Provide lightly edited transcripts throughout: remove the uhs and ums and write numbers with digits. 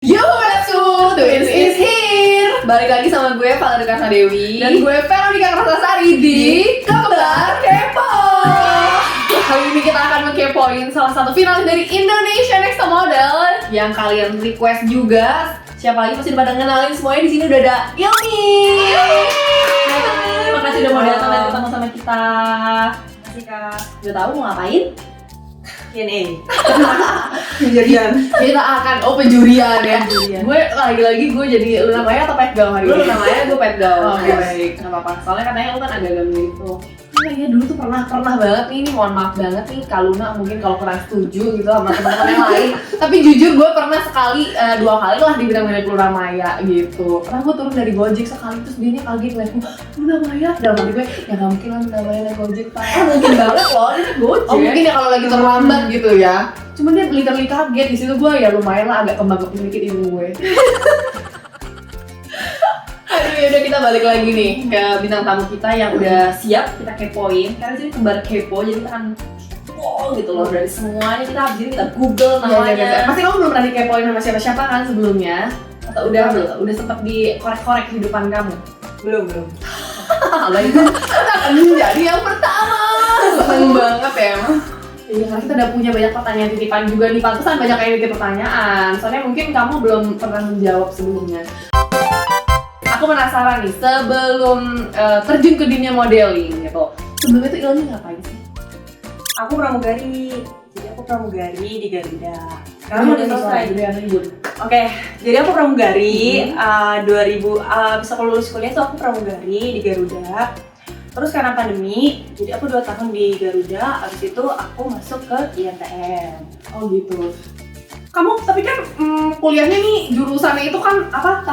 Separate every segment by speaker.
Speaker 1: Yo, Betsu, Twins is here. Balik lagi sama gue, Valeria Dewi.
Speaker 2: Dan gue Veronica Krasasari di
Speaker 1: Kembar Kepo.
Speaker 2: Kali ini kita akan ngekepoin salah satu finalis dari Indonesia Next Top Model yang kalian request juga. Siapa lagi pasti pada kenalin semuanya. Di sini udah ada Ilmi. Hai, makasih udah mau datang dan ketemu sama kita.
Speaker 3: Makasih Kak.
Speaker 2: Udah tahu mau ngapain?
Speaker 3: Q&A. Kejadian.
Speaker 2: Kita akan penjurian ya. Gue lagi-lagi gue jadi Luna Maya atau Pet Gal hari ini?
Speaker 1: Lu namanya gue Pet Gal.
Speaker 2: Oh, baik, nggak apa-apa. Soalnya katanya lu kan agak-agak mirip tuh. Iya dulu tuh pernah banget nih, ini mohon maaf banget nih Kak Luna mungkin kalau kurang setuju gitu sama teman-teman yang lain. Tapi jujur gue pernah sekali, 2 kali lah dibilang mirip Luna Maya gitu. Pernah gue turun dari Gojek sekali terus dia kaget ngeliat Luna Maya. Dalam hati gue, ya nggak mungkin lah Luna Maya naik Gojek Pak.
Speaker 1: Mungkin banget loh, ini kan Gojek.
Speaker 2: Oh mungkin ya kalau lagi terlambat gitu ya. Cuman dia literally kaget, di situ gue ya lumayan lah agak kembang dikit ilmu gue.
Speaker 1: Aduh, yaudah kita balik lagi nih ke bintang tamu kita yang udah siap kita kepoin. Karena sini kembar kepo, jadi kita akan kepo gitu loh. Dari semuanya kita habis ini kita Google namanya.
Speaker 2: Pasti kamu belum pernah dikepoin sama siapa-siapa kan sebelumnya? Atau udah sempet dikorek-korek kehidupan kamu?
Speaker 3: Belum.
Speaker 2: Lah itu akan menjadi yang pertama.
Speaker 1: Seneng banget ya emang.
Speaker 2: Iya, karena kita udah punya banyak pertanyaan titipan juga nih. Pantesan banyak yang nitip pertanyaan. Soalnya mungkin kamu belum pernah menjawab sebelumnya. Aku penasaran nih, sebelum terjun ke dunia modeling gitu, sebelumnya tuh Ilmi ngapain sih?
Speaker 3: Aku pramugari. Jadi aku pramugari di Garuda. Sekarang udah selesai. Oke, jadi aku pramugari 2000 bisa kalau lulus kuliah tuh aku pramugari di Garuda. Terus karena pandemi, jadi aku 2 tahun di Garuda. Abis itu aku masuk ke INTM.
Speaker 2: Oh gitu. Kamu tapi kan kuliahnya nih jurusannya itu kan apa?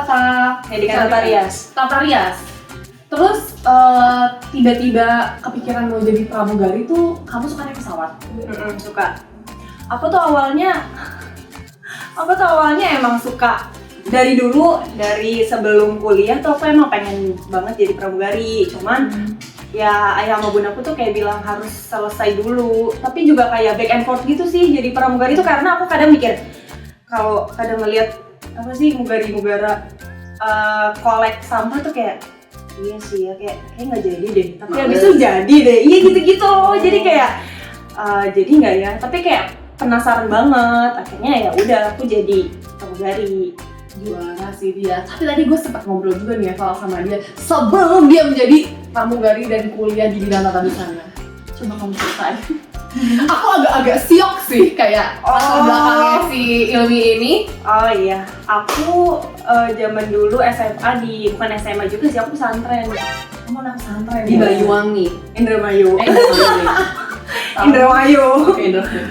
Speaker 3: Pendidikan Tata Rias.
Speaker 2: Tata Rias. Terus tiba-tiba kepikiran mau jadi pramugari tuh kamu suka naik pesawat?
Speaker 3: Suka. Aku tuh awalnya emang suka dari dulu, dari sebelum kuliah tuh aku emang pengen banget jadi pramugari. Cuman ya ayah sama bun aku tuh kayak bilang harus selesai dulu. Tapi juga kayak back and forth gitu sih jadi pramugari tuh, karena aku kadang mikir kalau kadang ngeliat apa sih mugara kolek sampah tuh kayak iya sih ya kayak nggak jadi deh. Tapi habis itu jadi deh. Iya gitu-gitu loh. Jadi kayak jadi nggak ya. Tapi kayak penasaran banget. Akhirnya ya udah aku jadi pramugari.
Speaker 2: Juara sih dia. Tapi tadi gue sempat ngobrol juga nih ya sama dia sebelum dia menjadi pramugari dan kuliah di bidang tata busana. Coba kamu ceritain. Aku agak-agak siok sih kayak latar belakangnya si Ilmi ini.
Speaker 3: Oh iya, aku zaman dulu SMA bukan SMA juga sih, aku pesantren.
Speaker 2: Kamu anak pesantren
Speaker 1: Di Banyuwangi.
Speaker 3: Indramayu.
Speaker 1: Indramayu.
Speaker 2: Oke, Indramayu.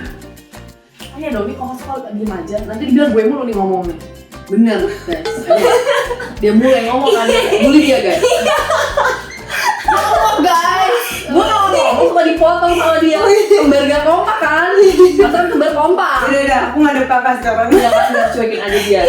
Speaker 2: Ayo dong, nih kalau sekolah diem aja. Nanti dibilang gue mulu nih ngomong nih.
Speaker 1: Bener guys. Dia mulai ngomong kan, bully dia guys.
Speaker 2: Oh guys,
Speaker 1: Gue kalau ngomong suka dipotong sama dia. Kembar gak kompak kan? Masa kembar kompak.
Speaker 3: Udah, aku ngadep kakak sekarang.
Speaker 1: Ya kan, udah cuekin aja dia.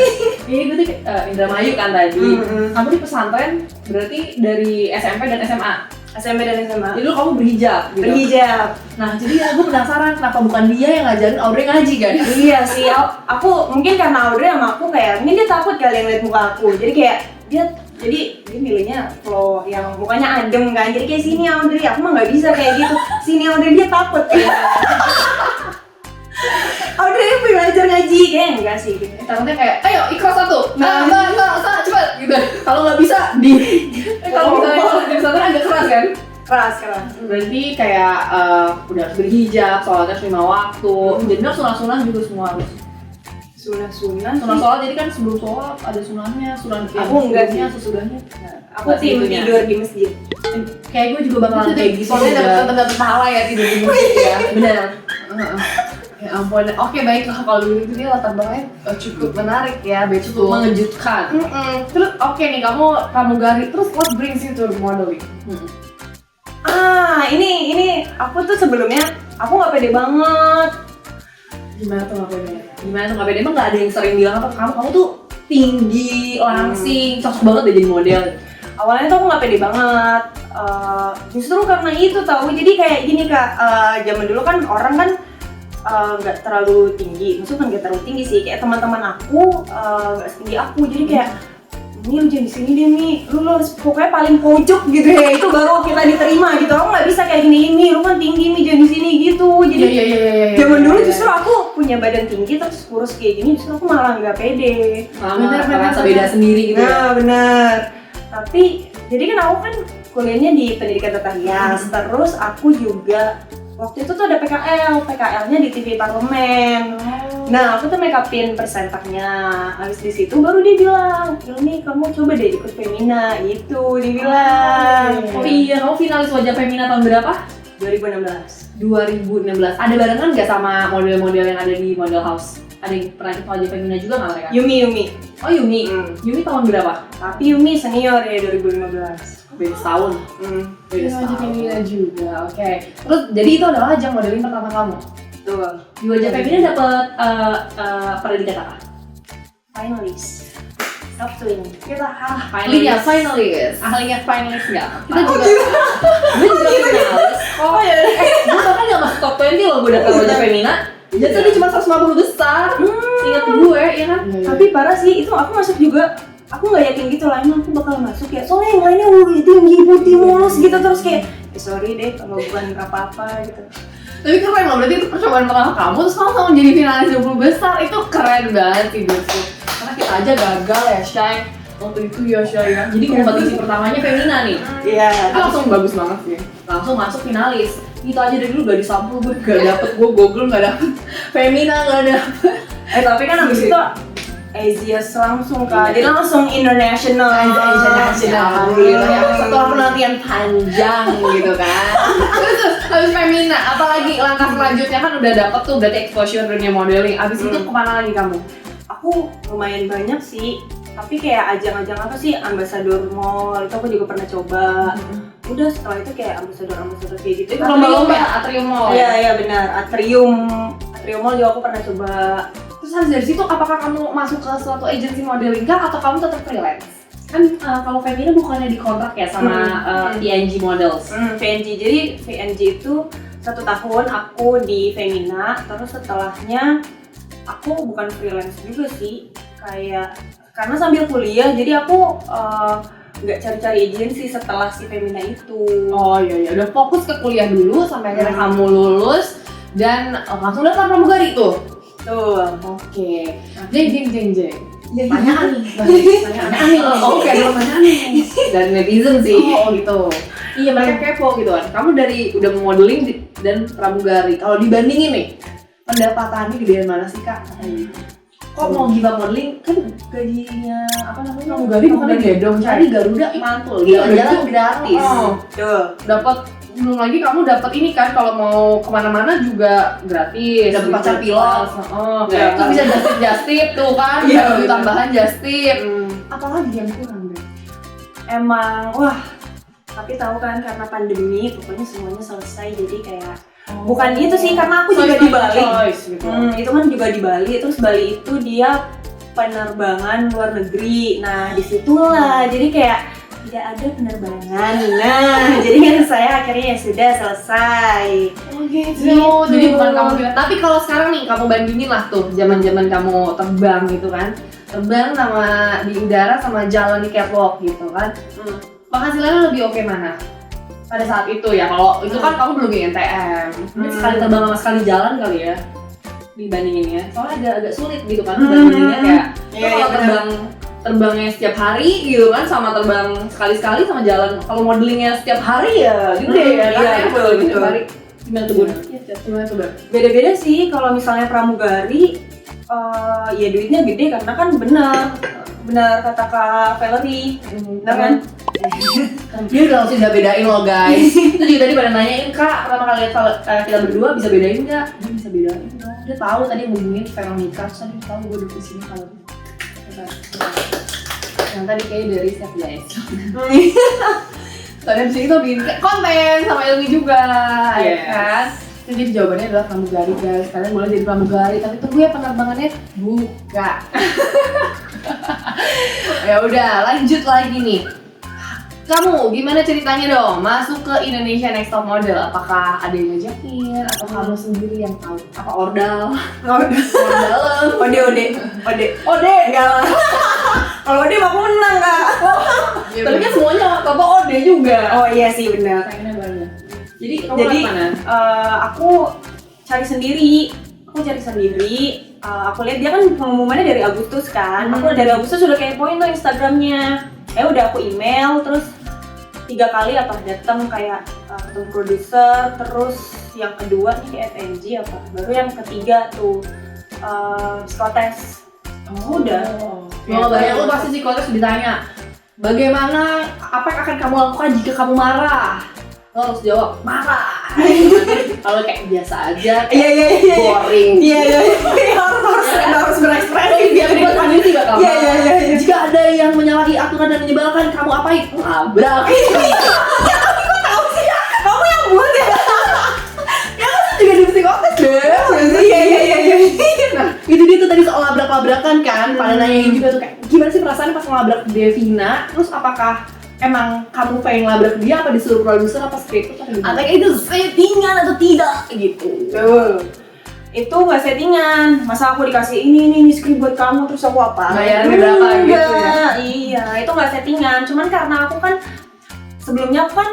Speaker 1: Ini berarti Indramayu kan tadi. Kamu di pesantren berarti dari SMP dan SMA.
Speaker 3: SMP dan SMA.
Speaker 1: Jadi dulu kamu berhijab gitu.
Speaker 3: Berhijab.
Speaker 1: Nah, jadi ya gue penasaran kenapa bukan dia yang ngajarin Audrey ngaji kan?
Speaker 3: Iya sih, aku mungkin karena Audrey sama aku kayak mungkin dia takut kali ngeliat muka aku. Jadi kayak dia milihnya flow yang mukanya adem kan. Jadi kayak sini Audrey, aku mah nggak bisa kayak gitu. Sini Audrey, dia takut kayak. Audrey belajar ngaji kayak enggak sih gitu.
Speaker 2: takutnya kayak, ayo ikhlas satu.
Speaker 3: Nah,
Speaker 2: Cepat gitu.
Speaker 1: Kalau nggak bisa
Speaker 2: Kalau misalnya di pesantren agak keras kan?
Speaker 3: Keras.
Speaker 2: Berarti kayak udah harus berhijab, sholatnya 5 waktu. Jadi bener sunah-sunah juga semua harus.
Speaker 3: Sunah
Speaker 2: Sunah sholat jadi kan sebelum sholat ada sunahnya, sunah
Speaker 3: Aku enggak sih.
Speaker 2: sesudahnya.
Speaker 3: Aku tim tidur di masjid.
Speaker 2: Kayak gue juga bakalan kayak gitu.
Speaker 1: Soalnya dapat pahala ya tidur di masjid ya.
Speaker 2: Bener. Ya ampun. Oke baiklah kalau begitu dia latar belakangnya cukup menarik ya, betul.
Speaker 1: Cukup mengejutkan.
Speaker 2: Terus oke nih kamu pramugari, terus what brings you to modeling?
Speaker 3: Ini aku tuh sebelumnya aku nggak pede banget.
Speaker 2: Gimana tuh nggak pede?
Speaker 1: Gimana tuh nggak beda? Emang nggak ada yang sering bilang apa kamu tuh tinggi, langsing, cocok banget deh jadi model.
Speaker 3: Awalnya tuh aku nggak pede banget. Justru karena itu tahu. Jadi kayak gini Kak, zaman dulu kan orang kan nggak terlalu tinggi, maksudnya nggak terlalu tinggi sih, kayak teman-teman aku nggak setinggi aku, jadi kayak ini lu jangan di sini deh Mi, lu harus pokoknya paling pojok gitu ya, itu baru kita diterima gitu. Aku nggak bisa kayak gini Mi, lu kan tinggi Mi, jangan di sini gitu. Jadi zaman dulu justru aku punya badan tinggi terus kurus kayak gini, justru aku malah nggak pede.
Speaker 1: Bener, merasa beda sendiri gitu ya.
Speaker 3: Nah bener. Tapi jadi kan aku kan kuliahnya di pendidikan tata hias, terus aku juga waktu itu tuh ada PKL-nya di TV Parlemen. Nah, aku tuh make upin presenternya. Habis di situ baru dia bilang, "Ilmi, kamu coba deh ikut Femina." Gitu dibilang.
Speaker 1: Oh iya, kamu finalis Wajah Femina tahun berapa?
Speaker 3: 2016.
Speaker 1: 2016. Ada barengan nggak sama model-model yang ada di Model House? Ada yang pernah ikut Wajah Femina juga nggak mereka?
Speaker 3: Yumi.
Speaker 1: Oh Yumi. Yumi tahun berapa?
Speaker 3: Tapi Yumi senior ya 2015.
Speaker 1: Beda setahun. Beda
Speaker 2: Wajah
Speaker 1: setahun.
Speaker 2: Femina juga, oke.
Speaker 1: Terus jadi itu adalah ajang modeling pertama kamu.
Speaker 3: Tuh,
Speaker 1: Di Wajah Femina dapat predikat apa?
Speaker 3: finalis. Top twin.
Speaker 1: Kita ahlinya finalis. Ahlinya finalis nggak? Kita juga. Gue juga finalis.
Speaker 3: Oh ya.
Speaker 1: Gue bahkan nggak masuk top 20 loh. Gue daftar Wajah Femina. Jadi tadi cuma 150 besar. Ingat gue, ya kan?
Speaker 3: Tapi parah sih, itu aku masuk juga. Aku nggak yakin gitu lah, emang aku bakal masuk ya. Soalnya yang lainnya tinggi putih mulus gitu, terus kayak sorry deh kalau bukan apa-apa gitu.
Speaker 2: Tapi keren loh, berarti itu percobaan pertama kamu, terus kamu langsung jadi finalis 20 besar, itu keren banget sih Gusti. Karena kita aja gagal ya, Shay. Waktu itu ya, Shay ya.
Speaker 1: Jadi kompetisi pertamanya Femina nih.
Speaker 3: Iya.
Speaker 2: Itu langsung bagus banget sih.
Speaker 1: Langsung masuk finalis. Itu aja dari dulu gak disampul, gue gak dapet, gue google gak dapet. Femina gak dapet.
Speaker 3: Tapi kan abis itu Azias langsung kan, jadi langsung international.
Speaker 1: Alhamdulillah ya. Setelah penantian panjang gitu kan.
Speaker 2: Terus habis Femina, apalagi langkah selanjutnya kan udah dapet tuh berarti exposure dunia modeling. Abis itu kemana lagi kamu?
Speaker 3: Aku lumayan banyak sih, tapi kayak ajang-ajang apa sih, Ambassador Mall itu aku juga pernah coba. Udah setelah itu kayak ambassador kayak gitu.
Speaker 2: Itu lomba-lomba Atrium Mall ya?
Speaker 3: Iya benar, Atrium Mall juga aku pernah coba.
Speaker 2: Terus habis dari situ apakah kamu masuk ke suatu agency modeling kah atau kamu tetap freelance?
Speaker 1: Kan kalau Femina bukannya dikontrak ya sama PNG Models.
Speaker 3: VNG, jadi VNG itu 1 tahun aku di Femina, terus setelahnya aku bukan freelance juga sih, kayak karena sambil kuliah jadi aku nggak cari-cari agensi setelah si Femina itu.
Speaker 2: Oh iya, udah fokus ke kuliah dulu sampai akhirnya kamu lulus dan langsung daftar pramugari tuh.
Speaker 3: Tuh.
Speaker 2: Oke. Jeng.
Speaker 1: Pertanyaan nih.
Speaker 2: Pertanyaan nih.
Speaker 1: Oke, ada pertanyaan nih. Dari netizen sih.
Speaker 2: Oh gitu.
Speaker 1: Iya, mereka kepo gitu kan. Kamu dari udah modeling dan pramugari. Kalau dibandingin nih, pendapatannya gedean mana sih Kak? Kok mau gila modeling kan gajinya apa namanya?
Speaker 2: Pramugari bukannya gede dong,
Speaker 1: Cari Garuda mantul. Jalan gratis.
Speaker 3: Tuh.
Speaker 2: Dapat belum lagi kamu dapat ini kan kalau mau kemana-mana juga gratis.
Speaker 1: Dapat pacar pilot.
Speaker 2: Ya, terus bisa just-tip tuh kan,
Speaker 3: Iya,
Speaker 2: bisa tambahan just-tip.
Speaker 3: Hmm.
Speaker 2: Apalagi yang kurang deh.
Speaker 3: Emang wah, tapi tahu kan karena pandemi pokoknya semuanya selesai, jadi kayak bukan itu sih, karena aku juga di Bali.
Speaker 2: Gitu.
Speaker 3: Itu kan juga di Bali, terus Bali itu dia penerbangan luar negeri. Nah disitulah jadi kayak tidak ada penerbangan. Nah jadi kan saya akhirnya ya sudah selesai.
Speaker 2: Oh gitu. Jadi bukan kamu bilang. Tapi kalau sekarang nih kamu bandingin lah tuh zaman-zaman kamu terbang gitu kan, terbang sama di udara sama jalan di catwalk gitu kan. Penghasilannya lebih oke mana? Pada saat itu ya, kalau itu kan kamu belum di NTM.
Speaker 1: Mungkin sekali terbang sama sekali jalan kali ya dibandinginnya. Soalnya agak sulit gitu kan bandinginnya kayak kalau terbangnya setiap hari gitu kan sama terbang sekali-sekali sama jalan. Kalau modelingnya setiap hari ya gede ya kan.
Speaker 3: Iya, betul.
Speaker 1: Setiap hari. Gimana tuh Bun? Gimana tuh Bun?
Speaker 3: Beda-beda sih, kalau misalnya pramugari ya duitnya gede karena kan benar kata Kak Valerie, benar kan?
Speaker 1: Dia udah bedain loh guys. Itu juga tadi pada nanyain Kak, pertama kali lihat kita berdua bisa bedain nggak? Dia bisa bedain dong. Dia tahu tadi yang hubungin Veronica, terus tadi tahu gue di sini kalau yang tadi kayaknya dari Steph guys. Soalnya abis itu bikin konten sama Ilmi juga, ya kan? Jadi jawabannya adalah pramugari guys. Kalian boleh jadi pramugari, tapi tunggu ya penerbangannya buka. Ya udah, lanjut lagi nih.
Speaker 2: Kamu gimana ceritanya dong masuk ke Indonesia Next Top Model? Apakah ada yang ngajakin atau kamu sendiri yang tahu? Apa ordal?
Speaker 3: Ode enggak lah. Kalau ode mah aku menang kak.
Speaker 2: Tapi kan semuanya Toto Ode juga.
Speaker 3: Oh iya sih benar.
Speaker 2: Pengennya banyak. Jadi
Speaker 3: Jadi
Speaker 2: mana?
Speaker 3: aku cari sendiri. Aku lihat dia kan pengumumannya dari Agustus kan. Aku dari Agustus udah kepoin tuh Instagramnya. Udah aku email terus 3 kali apa datang kayak ketemu produser, terus yang kedua nih kayak FNG apa, baru yang ketiga tuh psikotes. Udah.
Speaker 2: Kalau banyak lu pasti psikotes ditanya, bagaimana apa yang akan kamu lakukan jika kamu marah? Lo harus jawab marah. Kalau kayak biasa aja,
Speaker 3: Iya.
Speaker 2: boring.
Speaker 3: Iya. harus berekspresi.
Speaker 2: Biar buat kami sih bakal.
Speaker 3: Iya.
Speaker 2: Jika ada yang menyalahi aturan dan menyebalkan, kamu apain? Labrak.
Speaker 3: Kamu yang buat ya?
Speaker 2: Juga di psikotes deh.
Speaker 3: Iya.
Speaker 2: Nah, itu dia tuh tadi soal labrak-labrakan kan. Pada nanyain juga tuh kayak gimana sih perasaannya pas ngelabrak Devina? Terus apakah emang kamu pengen labrak dia apa disuruh produser apa skrip atau gimana? Atau itu settingan atau tidak gitu.
Speaker 3: Tuh. Itu nggak settingan. Masa aku dikasih ini skrip buat kamu terus aku apa?
Speaker 2: Bayarnya berapa gitu ya?
Speaker 3: Iya, itu nggak settingan. Cuman karena aku kan sebelumnya aku kan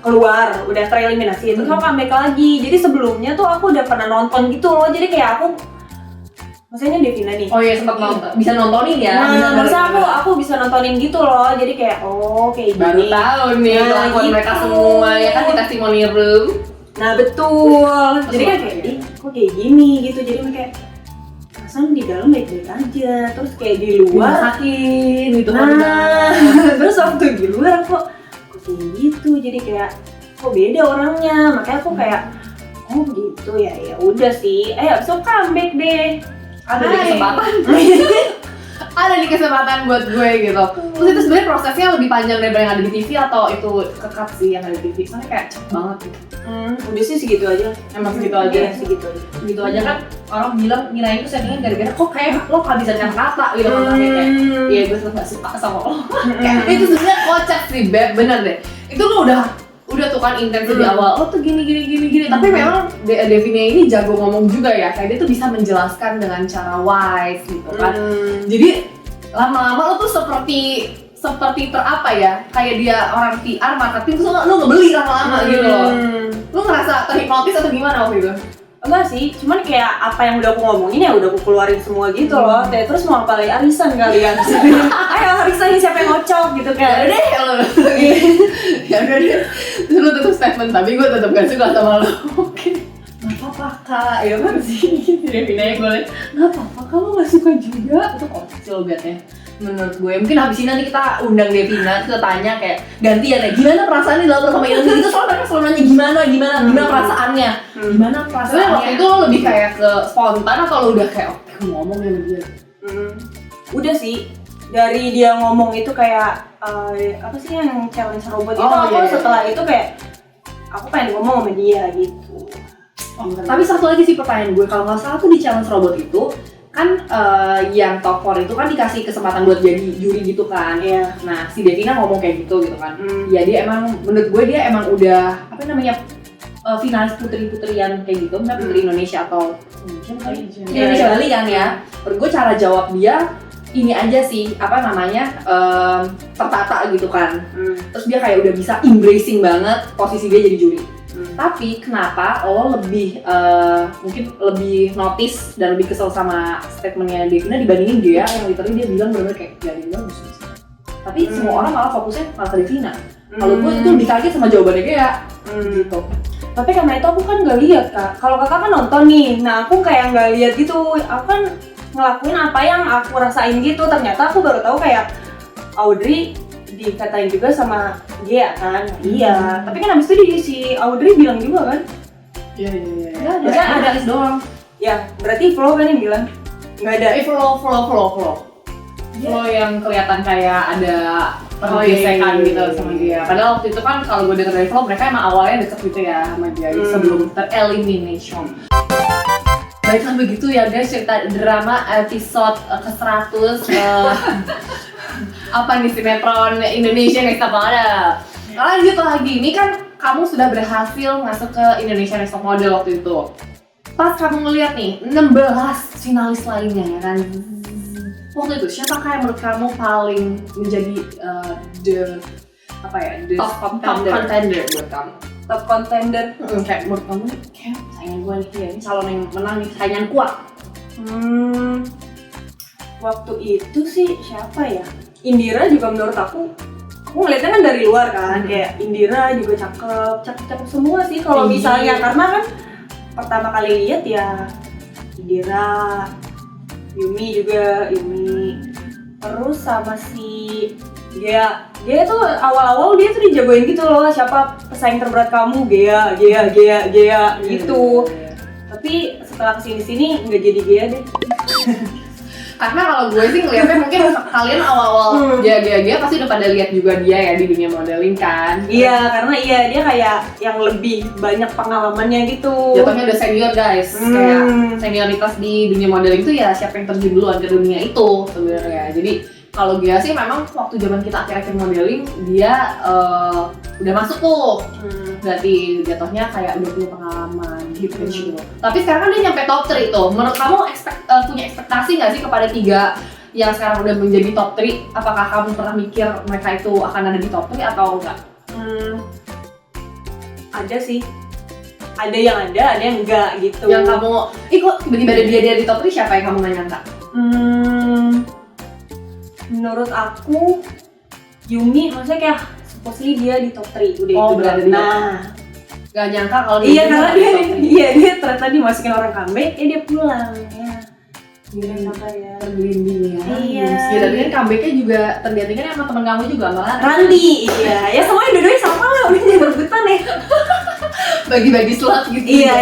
Speaker 3: keluar udah tereliminasi terus aku comeback lagi. Jadi sebelumnya tuh aku udah pernah nonton gitu loh. Jadi kayak aku maksudnya Devina nih.
Speaker 2: Oh iya sempat nonton, bisa nontonin ya?
Speaker 3: Nah, masa aku bisa nontonin gitu loh. Jadi kayak kayak
Speaker 2: baru
Speaker 3: gini.
Speaker 2: tahu nih
Speaker 3: Nah,
Speaker 2: kelakuan
Speaker 3: gitu.
Speaker 2: mereka semua ya kan di testimoni room.
Speaker 3: Nah betul. Jadi kan kayak kok kayak gini gitu. Jadi kayak perasaan di dalam baik-baik aja. Terus kayak di luar
Speaker 2: Dimasakin gitu kan.
Speaker 3: nah, terus waktu di luar kok kayak gitu. Jadi kayak kok beda orangnya. Makanya aku kayak oh gitu ya udah sih. Abis itu comeback deh.
Speaker 2: Ada nih kesempatan. Ada nih kesempatan buat gue gitu. Terus itu sebenarnya prosesnya lebih panjang daripada yang ada di TV atau itu kekat sih yang ada di TV? Soalnya kayak cepet banget gitu.
Speaker 3: Udah sih segitu aja.
Speaker 2: Emang segitu aja.
Speaker 3: Iya, segitu aja.
Speaker 1: Gitu aja kan orang bilang ngirain tuh settingan gara-gara kok kayak lo kehabisan kata gitu kan kayak iya gue tetap gak suka sama lo.
Speaker 2: Kayak itu sebenarnya kocak sih Beb, bener deh. Itu lo udah tuh kan intens di awal, oh tuh gini. Tapi memang Devina ini jago ngomong juga ya, kayak dia tuh bisa menjelaskan dengan cara wise gitu kan. Jadi lama-lama lo tuh seperti apa ya, kayak dia orang PR marketing terus lo ngebeli lama-lama gitu loh. Lo ngerasa terhipnotis atau gimana waktu itu?
Speaker 3: Enggak sih, cuman kayak apa yang udah aku ngomongin ya udah aku keluarin semua gitu loh. Terus mau apa lagi arisan kalian? Ayo arisan nih siapa yang ngocok gitu kan.
Speaker 2: Ya udah deh lo. Ya udah deh. Terus lo tutup statement, tapi gue tetap gak suka sama lo. Oke. Gak apa-apa kak, ya kan sih. Devina yang gue liat, gak apa-apa kamu gak suka juga. Itu kocak lo betnya menurut gue. Mungkin habis ini nanti kita undang Devina, kita tanya kayak gantian ya, gimana perasaannya dilakukan sama Ilmi itu, soalnya mereka selalu nanya gimana perasaannya. Gimana perasaannya? Waktu itu lo lebih kayak ke spontan atau lo udah kayak oke ngomong sama dia?
Speaker 3: Udah sih, dari dia ngomong itu kayak apa sih yang challenge robot itu, aku setelah itu kayak aku pengen ngomong sama dia gitu.
Speaker 1: Tapi satu lagi sih pertanyaan gue, kalau nggak salah tuh di challenge robot itu kan yang top 4 itu kan dikasih kesempatan buat jadi juri gitu kan.
Speaker 3: Iya.
Speaker 1: Nah si Devina ngomong kayak gitu kan. Ya dia emang, menurut gue dia emang udah apa namanya finalis putri-putrian kayak gitu, misalnya putri Indonesia atau Indonesia Bali kan ya. Menurut gue cara jawab dia ini aja sih, apa namanya tertata gitu kan. Terus dia kayak udah bisa embracing banget posisi dia jadi juri. Tapi kenapa lo lebih mungkin lebih notice dan lebih kesel sama statementnya Devina dibandingin dia yang literally dia bilang bener-bener kayak jadi bagus. Tapi semua orang malah fokusnya malah ke Devina. Kalau gue itu lebih kaget sama jawabannya dia gitu.
Speaker 3: Tapi karena itu aku kan nggak lihat kak. Kalau kakak kan nonton nih, nah aku kayak nggak lihat gitu. Aku kan ngelakuin apa yang aku rasain gitu. Ternyata aku baru tahu kayak Audrey dikatain juga sama dia kan. Iya. Tapi kan abis itu si Audrey bilang juga kan.
Speaker 2: Iya.
Speaker 1: Nggak ada list doang.
Speaker 3: Ya berarti Flo kan yang bilang. Nggak ada.
Speaker 2: Flow yang kelihatan kayak ada pergesekan gitu sama dia. Padahal waktu itu kan kalau gue denger dari Flow, mereka emang awalnya deket gitu ya sama dia sebelum terelimination. Baiklah begitu ya guys, cerita drama episode ke-100 Apa nih sinetron Indonesia Next Top Model? Lanjut lagi, ini kan kamu sudah berhasil masuk ke Indonesia Next Top Model waktu itu. Pas kamu ngeliat nih 16 finalis lainnya ya kan, waktu itu siapakah yang menurut kamu paling menjadi the
Speaker 1: Top
Speaker 2: top
Speaker 1: contender.
Speaker 2: contender buat kamu?
Speaker 3: Top contender.
Speaker 2: Kayak menurut kamu nih, kayak saingan gue nih, ya, ini calon yang menang nih, saingan kuat.
Speaker 3: Waktu itu sih siapa ya? Indira juga menurut aku ngeliatnya kan dari luar kan, kayak Indira juga cakep semua sih kalau misalnya, karena kan pertama kali lihat ya Indira, Yumi, terus sama si Gea tuh awal-awal dia tuh dijagoin gitu loh, siapa pesaing terberat kamu, Gea gitu. Tapi setelah kesini nggak jadi Gea deh.
Speaker 2: Karena kalau gue sih ngeliatnya mungkin kalian awal-awal dia pasti udah pada lihat juga dia ya di dunia modeling kan.
Speaker 3: Iya, karena dia kayak yang lebih banyak pengalamannya gitu.
Speaker 2: Jatuhnya udah senior guys, kayak senioritas di dunia modeling itu ya siapa yang terjun duluan ke dunia itu sebenarnya. Jadi kalau dia sih memang waktu zaman kita akhir-akhir modeling dia udah masuk tuh, berarti jatuhnya kayak udah punya pengalaman gitu. Tapi sekarang kan dia nyampe top 3 tuh. Menurut kamu punya ekspektasi nggak sih kepada 3 yang sekarang udah menjadi top 3? Apakah kamu pernah mikir mereka itu akan ada di top 3 atau enggak?
Speaker 3: Ada sih. Ada yang enggak gitu.
Speaker 2: Yang kamu, kok tiba-tiba ada dia di top 3, siapa yang kamu nggak nyangka?
Speaker 3: Menurut aku Yumi, maksudnya kayak supposedly dia di top 3 udah
Speaker 2: Oh,
Speaker 3: itu.
Speaker 2: berada di Gak nyangka kalau
Speaker 3: Iya, karena dia ternyata dimasukin orang comeback, dia pulang ya. Gila sampai ya.
Speaker 2: tergelinding ya.
Speaker 3: Iya.
Speaker 2: Tapi kan comebacknya juga tergantikan sama temen kamu juga malah.
Speaker 3: Randi, iya. Ya semuanya dua-duanya sama lah, udah jadi berebutan ya.
Speaker 2: Bagi-bagi slot gitu.
Speaker 3: Iya.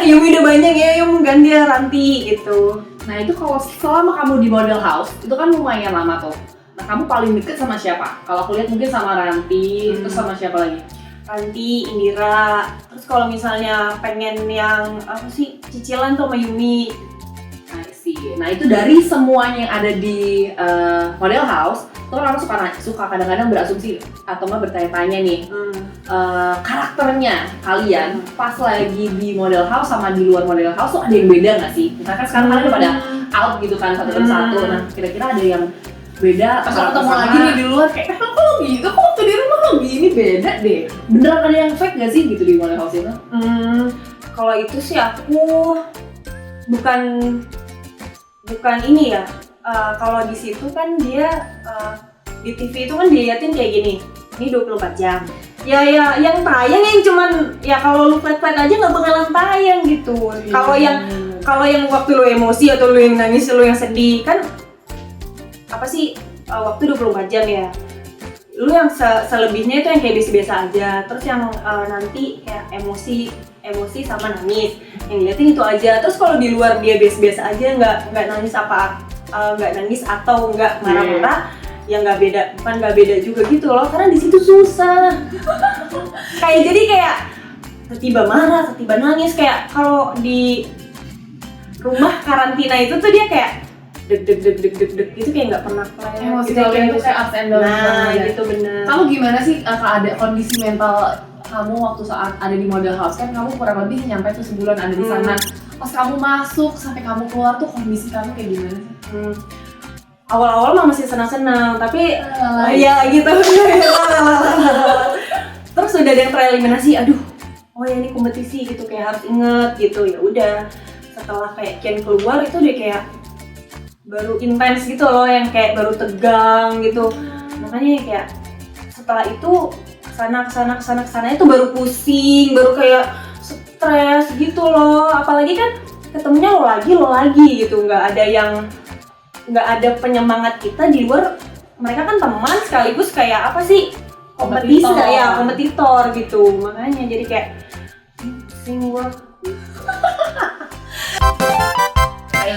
Speaker 3: Yumi udah banyak ya, yang ganti Ranti gitu.
Speaker 2: Nah itu kalau selama kamu di model house, itu kan lumayan lama tuh. Nah kamu paling deket sama siapa? Kalau aku lihat mungkin sama Ranti, terus sama siapa lagi?
Speaker 3: Ranti, Indira. Terus kalau misalnya pengen yang apa sih, cicilan tuh sama Yumi.
Speaker 2: Nah itu dari semuanya yang ada di model house, tuh orang suka kadang-kadang berasumsi atau nggak bertanya-tanya nih, karakternya kalian pas lagi di model house sama di luar model house tuh ada yang beda nggak sih? Misalkan sekarang kalian udah pada out gitu kan satu demi satu, nah kira-kira ada yang beda pas ketemu lagi nih di luar kayak kok lo gitu, kok waktu di rumah lo gini, beda deh, beneran ada yang fake nggak sih gitu di model house itu?
Speaker 3: Kalau itu sih aku bukan ini ya. Kalau di situ kan dia di TV itu kan diliatin kayak gini. Ini 24 jam. Ya yang tayang yang cuman ya kalau lu flat aja nggak bakalan tayang gitu. Kalau yang waktu lu emosi atau lu yang nangis, lu yang sedih kan apa sih waktu 24 jam ya. Lu yang selebihnya itu yang kayak biasa-biasa aja. Terus yang nanti kayak emosi sama nangis, yang diliatin itu aja. Terus kalau di luar dia biasa-biasa aja, nggak nangis nggak nangis atau nggak marah-marah, ya nggak beda juga gitu loh, karena di situ susah. kayak tiba marah, tiba nangis, kayak kalau di rumah karantina itu tuh dia kayak deg gitu, kayak nggak pernah
Speaker 2: Emosi
Speaker 3: gitu,
Speaker 2: kalian tuh kayak ups and down.
Speaker 3: nah gitu bener.
Speaker 2: Kamu gimana sih keadaan kondisi mental kamu waktu saat ada di model house? Kan kamu kurang lebih nyampe tuh sebulan ada di sana. Pas kamu masuk sampai kamu keluar tuh kondisi kamu kayak gimana sih?
Speaker 3: Awal-awal mah masih senang-senang, tapi ya gitu. Terus udah ada yang tereliminasi, aduh, oh ya ini kompetisi gitu, kayak harus inget gitu. Ya udah, setelah kayak Kian keluar itu udah kayak baru intens gitu loh, yang kayak baru tegang gitu. Makanya kayak setelah itu kesana itu baru pusing, baru kayak stres gitu loh. Apalagi kan ketemunya lo lagi gitu, nggak ada penyemangat kita di luar. Mereka kan teman sekaligus kayak apa sih, kompetitor gitu. Makanya jadi kayak pusing gua.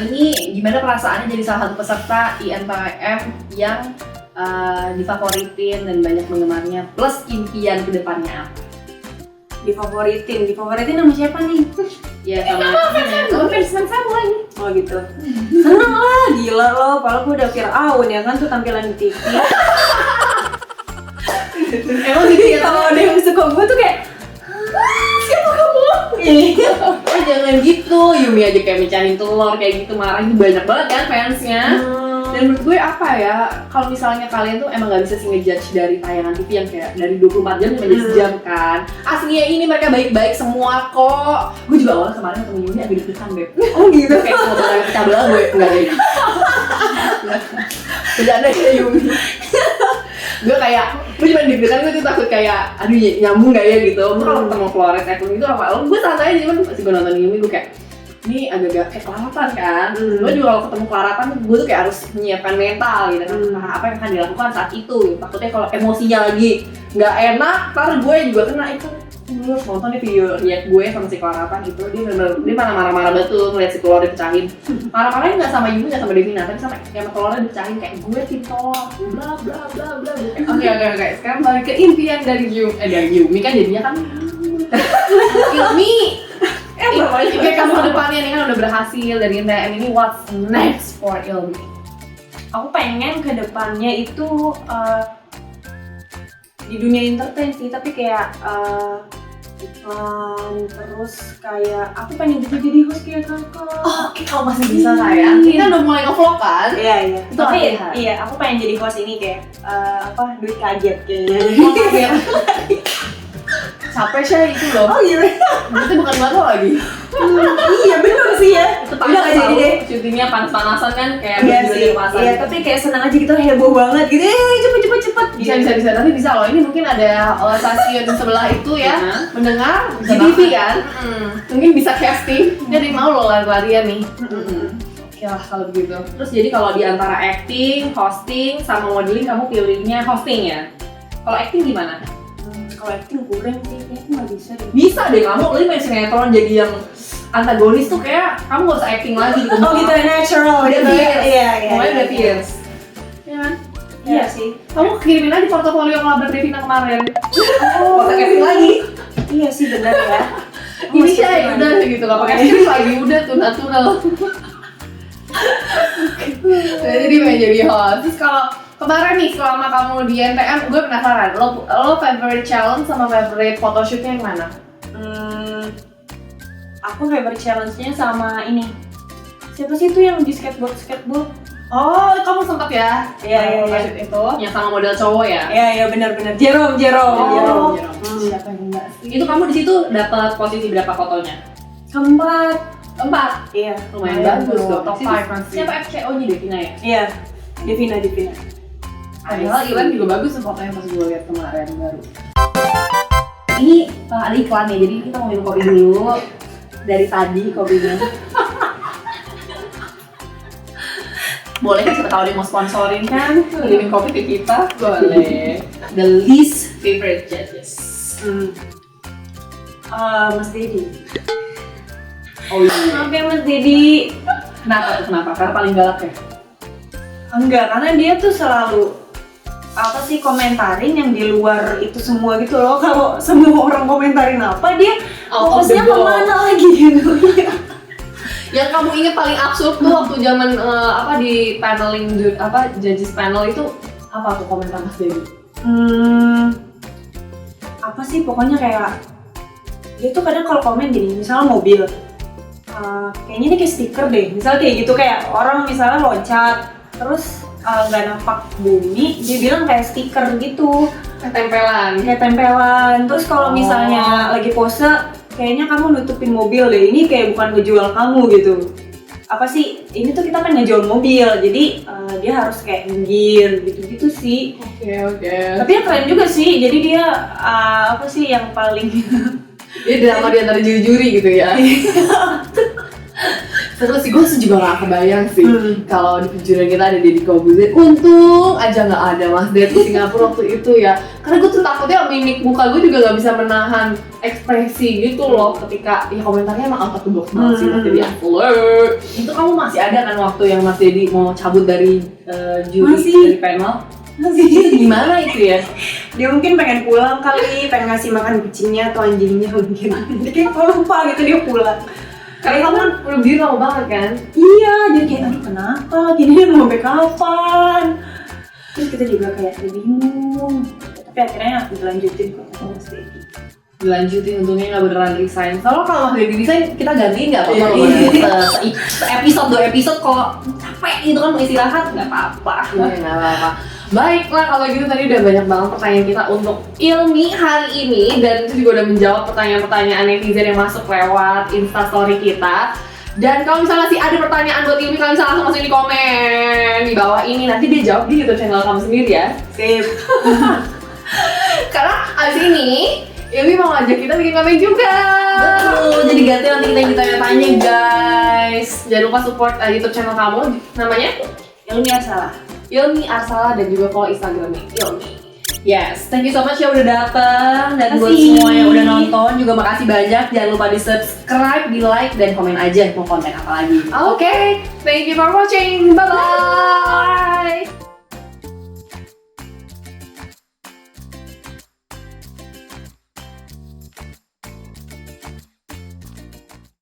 Speaker 2: Ini gimana perasaannya jadi salah satu peserta INTM yang difavoritin dan banyak penggemarnya, plus impian kedepannya apa?
Speaker 3: Difavoritin sama siapa nih?
Speaker 1: Iya sama
Speaker 2: fans lagi.
Speaker 3: Oh gitu. Seneng lah, gila loh. Padahal gue udah Fir'aun ya kan tuh tampilan di TV.
Speaker 1: emang gitu ya.
Speaker 3: Kalau ada yang suka gue tuh kayak siapa kamu?
Speaker 1: Jangan gitu, Yumi aja kayak mecahin telur kayak gitu marah itu banyak banget kan fansnya. Dan menurut gue apa ya, kalau misalnya kalian tuh emang gak bisa sih ngejudge dari tayangan TV yang kayak dari 24 jam sampai sejam kan. Aslinya ini mereka baik-baik semua kok. Gue juga awalnya kemarin ketemu Yumi agak deg-degan Beb.
Speaker 3: Oh gitu.
Speaker 1: Kayak semua bakal pecah belah gue, enggak deh. Bercanda ya Yumi. Gue cuma deg-degan, gue tuh takut kayak aduh nyambung gak ya gitu. Gue kalau ketemu Flores Ekun itu apa, gue santai aja, cuman pasti gue nonton Yumi gue kayak ini agak-agak kayak kelaratan kan. Gue juga kalau ketemu kelaratan gue tuh kayak harus menyiapkan mental gitu kan. Nah, apa yang akan dilakukan saat itu, takutnya kalau emosinya lagi nggak enak ntar gue juga kena. Itu lu nonton nih video react gue sama si kelaratan itu, dia mana marah-marah betul ngeliat si telur dipecahin. Marah-marahnya nggak sama Yumi, nggak sama Devina, tapi sama yang telurnya dipecahin kayak gue tim telur bla bla bla bla. Oke. Sekarang balik ke impian dari Yumi kan jadinya kan Yumi. Impian kamu ke depannya nih kan udah berhasil dari NTM ini, what's next for Ilmi?
Speaker 3: Aku pengen ke depannya itu di dunia entertain sih, tapi kayak iklan, terus kayak aku pengen juga jadi host kayak kakak.
Speaker 1: Oke, kamu masih bisa sayang. Ini kan udah mulai nge-vlog kan?
Speaker 3: Iya.
Speaker 1: Itu
Speaker 3: Tapi
Speaker 1: latihan.
Speaker 3: iya, aku pengen jadi host ini kayak duit kaget kayaknya.
Speaker 1: Capek sih itu loh.
Speaker 3: Oh iya.
Speaker 1: Itu bukan buat lo lagi.
Speaker 3: Iya bener sih ya.
Speaker 1: Itu
Speaker 3: Udah
Speaker 1: panas
Speaker 3: nggak jadi deh.
Speaker 1: syutingnya panas-panasan kan kayak
Speaker 3: Iya
Speaker 1: baju
Speaker 3: sih.
Speaker 1: pasar.
Speaker 3: Iya, tapi kayak senang aja gitu, heboh banget gitu. Cepet.
Speaker 1: Bisa. Tapi bisa loh. Ini mungkin ada stasiun sebelah itu ya. Mendengar
Speaker 2: Bisa
Speaker 1: GTV kan. Mungkin bisa casting. Jadi mau lo lari-larian nih. Oke lah kalau begitu. Terus jadi kalau di antara acting, hosting, sama modeling kamu pilihnya hosting ya? Kalau acting gimana?
Speaker 3: Kalau acting kurang sih, kayaknya nggak bisa deh.
Speaker 1: Bisa deh kamu, lu main sinetron jadi yang antagonis tuh kayak kamu gak usah acting lagi gitu.
Speaker 3: Oh gitu, natural
Speaker 1: Udah
Speaker 3: gitu.
Speaker 1: fierce.
Speaker 3: Iya.
Speaker 1: Pokoknya udah fierce. Iya kan?
Speaker 3: Iya sih.
Speaker 1: Kamu kirimin aja portofolio ngelabrak Devina kemarin. Oh, pakai acting lagi.
Speaker 3: Iya sih benar ya.
Speaker 1: Ini sih ya udah gitu, gak pakai acting lagi, udah tuh natural. Jadi dia pengen jadi host. Terus kalau kemarin nih selama kamu di NTM, gue penasaran, lo favorite challenge sama favorite photoshootnya yang mana?
Speaker 3: Aku favorite challenge-nya sama ini. Siapa sih itu yang di skateboard?
Speaker 1: Oh, kamu sempet ya?
Speaker 3: Iya.
Speaker 1: Photoshoot itu yang sama model cowok ya?
Speaker 3: Iya benar. Jerome.
Speaker 1: Jerome. Siapa yang enggak sih? Itu kamu di situ dapat posisi berapa fotonya?
Speaker 3: Keempat. Iya.
Speaker 1: Lumayan bagus dong.
Speaker 2: Top 5 masih.
Speaker 1: Siapa FCO-nya Devina ya?
Speaker 3: Iya. Devina.
Speaker 1: Padahal Iwan juga bagus tuh fotonya pas gue lihat kemarin baru. Ini ada iklannya, jadi kita mau minum kopi dulu. Dari tadi kopinya. Boleh kan, siapa tahu dia mau sponsorin kan? Kirimin kopi ke kita, boleh. The least favorite judges.
Speaker 3: Mas Dedi.
Speaker 1: Oh iya.
Speaker 3: Oke Mas Dedi.
Speaker 1: Kenapa? Karena paling galak ya?
Speaker 3: Enggak, karena dia tuh selalu komentarin yang di luar itu semua gitu loh. Kalau semua orang komentarin apa, dia fokusnya kemana lagi gitu.
Speaker 1: Yang kamu inget paling absurd tuh waktu zaman di paneling judges panel itu apa tuh komentar Mas Dedi?
Speaker 3: Apa sih pokoknya kayak dia tuh kadang kalau komen gini, misalnya mobil, kayaknya ini kayak stiker deh, misalnya kayak gitu, kayak orang misalnya loncat terus nggak nampak bumi, dia bilang kayak stiker gitu, kayak tempelan. Terus kalau misalnya lagi pose, kayaknya kamu nutupin mobil deh, ini kayak bukan ngejual kamu gitu. Apa sih, ini tuh kita kan ngejual mobil, jadi dia harus kayak ngir gitu sih.
Speaker 1: Oke.
Speaker 3: Tapi ya keren juga sih, jadi dia yang paling
Speaker 1: Dia drama di antara juri gitu ya. Terus sih gue juga gak kebayang sih kalau di kejuran kita ada Deddy Corbuzier. Untung aja gak ada Mas Ded di Singapura waktu itu ya. Karena gue tuh takutnya mimik muka gue juga gak bisa menahan ekspresi gitu loh ketika ya komentarnya emang out of the box banget sih Mas Deddy alert. Itu kamu masih ada kan waktu yang Mas Deddy mau cabut dari juri dari panel? Masih. Gimana itu ya?
Speaker 3: Dia mungkin pengen pulang kali, pengen ngasih makan kucingnya atau anjingnya mungkin. Jadi kayak lupa gitu dia pulang.
Speaker 2: Karena kamu kan udah berdiri lama banget kan?
Speaker 3: Iya, jadi kayak aduh kenapa gini mau sampai kapan? Terus kita juga kayak bingung. Tapi akhirnya dilanjutin kok sama Mas Dedi.
Speaker 1: Dilanjutin untungnya nggak beneran resign. Soalnya kalau Mas Dedi resign kita gantiin nggak apa-apa
Speaker 3: Iya,
Speaker 1: loh.
Speaker 3: iya.
Speaker 1: Episode 2 episode kalau capek gitu kan mau istirahat nggak apa-apa.
Speaker 2: Nggak apa-apa. Baiklah kalau gitu tadi udah banyak banget pertanyaan kita untuk Ilmi hari ini dan itu juga udah menjawab pertanyaan-pertanyaan netizen yang masuk lewat instastory kita. Dan kalau misalnya masih ada pertanyaan buat Ilmi, kalian bisa langsung masukin di komen di bawah ini. Nanti dia jawab di YouTube channel kamu sendiri ya.
Speaker 3: Sip.
Speaker 2: Karena abis ini Ilmi mau ngajak kita bikin komen juga.
Speaker 1: Betul, jadi ganti nanti kita yang ditanya-tanya guys.
Speaker 2: Jangan lupa support YouTube channel kamu, namanya
Speaker 3: Ilmi salah.
Speaker 2: Ilmi Arsala, dan juga follow Instagramnya Ilmi.
Speaker 1: Yes, thank you so much ya udah datang dan buat
Speaker 3: Makasih.
Speaker 1: semua yang udah nonton juga makasih banyak. Jangan lupa di subscribe, di like dan komen aja mau konten apa lagi.
Speaker 2: Oke, thank you for watching. Bye bye.